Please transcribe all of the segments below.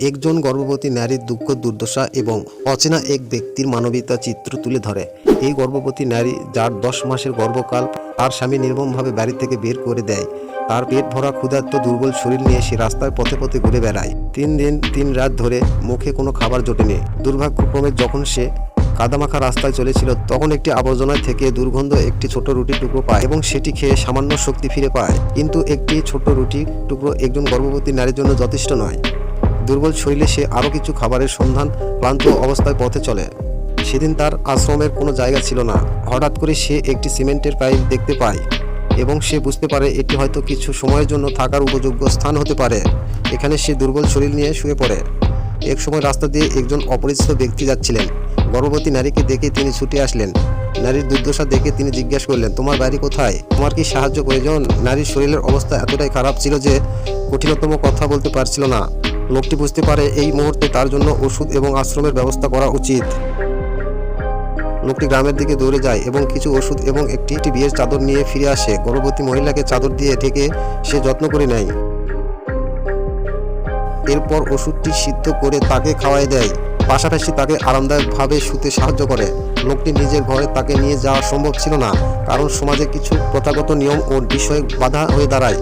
একজন গর্ভবতী নারীর দুঃখ দুর্দশা এবং অচেনা এক ব্যক্তির মানবিকতা চিত্র তুলে ধরে। এই গর্ভবতী নারী, যার 10 মাসের গর্ভকাল তার স্বামী নির্মমভাবে বাড়ি থেকে বের করে দেয়, তার পেট ভরা ক্ষুধার্ত দুর্বল শরীর নিয়ে সে রাস্তায় পথে পথে ঘুরে বেড়ায়। 3 দিন 3 রাত ধরে মুখে কোনো খাবার জোটেনি। দুর্ভাগ্যক্রমে যখন সে কাদামাখা রাস্তায় চলেছিল, তখন একটি আবর্জনায় থেকে দুর্গন্ধ একটি ছোট রুটির টুকরো পায় এবং সেটি খেয়ে সামান্য শক্তি ফিরে পায়। কিন্তু একটি ছোট রুটির টুকরো একজন গর্ভবতী নারীর জন্য যথেষ্ট নয়। দুর্বল শরীরে সে আরও কিছু খাবারের সন্ধান ক্লান্ত অবস্থায় পথে চলে। সেদিন তার আশ্রমের কোনো জায়গা ছিল না। হঠাৎ করে সে একটি সিমেন্টের পাইপ দেখতে পায় এবং সে বুঝতে পারে এটি হয়তো কিছু সময়ের জন্য থাকার উপযোগ্য স্থান হতে পারে। এখানে সে দুর্বল শরীর নিয়ে শুয়ে পড়ে। এক সময় রাস্তা দিয়ে একজন অপরিচিত ব্যক্তি যাচ্ছিলেন। গর্ভবতী নারীকে দেখে তিনি ছুটে আসলেন। নারীর দুর্দশা দেখে তিনি জিজ্ঞাসা করলেন, তোমার বাড়ি কোথায়? তোমার কি সাহায্য প্রয়োজন? নারীর শরীরের অবস্থা এতটাই খারাপ ছিল যে কঠিনতম কথা বলতে পারছিল না। লোকটি বুঝতে পারে এই মুহূর্তে তার জন্য ওষুধ এবং আশ্রমের ব্যবস্থা করা উচিত। লোকটি গ্রামের দিকে দৌড়ে যায় এবং কিছু ওষুধ এবং একটি বিয়ের চাদর নিয়ে ফিরে আসে। গর্ভবতী মহিলাকে চাদর দিয়ে ঢেকে সে যত্ন করে নেয়। এরপর ওষুধটি সিদ্ধ করে তাকে খাওয়াই দেয়, পাশাপাশি তাকে আরামদায়কভাবে শুতে সাহায্য করে। লোকটি নিজের ঘরে তাকে নিয়ে যাওয়া সম্ভব ছিল না, কারণ সমাজে কিছু প্রথাগত নিয়ম ও বিষয় বাধা হয়ে দাঁড়ায়।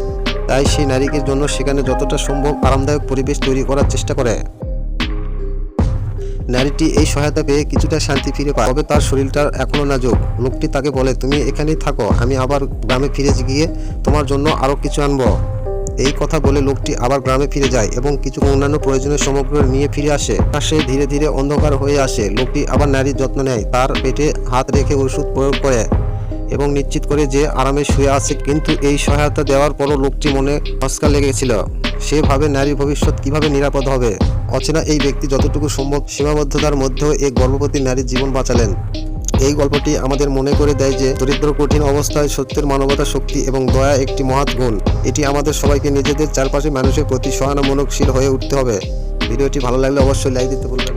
তাই সেই নারীর জন্য সেখানে যতটা সম্ভব আরামদায়ক পরিবেশ তৈরি করার চেষ্টা করে। নারীটি এই সহায়তা পেয়ে কিছুটা শান্তি ফিরে পায়, তবে তার শরীরটা এখনও নাজুক। লোকটি তাকে বলে, তুমি এখানেই থাকো, আমি আবার গ্রামে ফিরে গিয়ে তোমার জন্য আরও কিছু আনবো। এই কথা বলে লোকটি আবার গ্রামে ফিরে যায় এবং কিছু অন্যান্য প্রয়োজনীয় সামগ্রী নিয়ে ফিরে আসে। সে ধীরে ধীরে অন্ধকার হয়ে আসে। লোকটি আবার নারীর যত্ন নেয়, তার পেটে হাত রেখে ওষুধ প্রয়োগ করে এবং নিশ্চিত করে যে আরামে শুয়ে আছে। কিন্তু এই সহায়তা দেওয়ার পরও লোকটি মনে হচকা লেগেছিল। সে ভাবে নারীর ভবিষ্যৎ কিভাবে নিরাপদ হবে। অচেনা এই ব্যক্তি যতটুকু সম্ভব সীমাবদ্ধতার মধ্যেও এক গর্ভবতী নারীর জীবন বাঁচালেন। এই গল্পটি আমাদের মনে করে দেয় যে দরিদ্র কঠিন অবস্থায় সত্যের মানবতা, শক্তি এবং দয়া একটি মহৎ গুণ। এটি আমাদের সবাইকে নিজেদের চারপাশে মানুষের প্রতি সহানুভূতিশীল হয়ে উঠতে হবে। ভিডিওটি ভালো লাগলে অবশ্যই লাইক দিতে ভুলবেন না।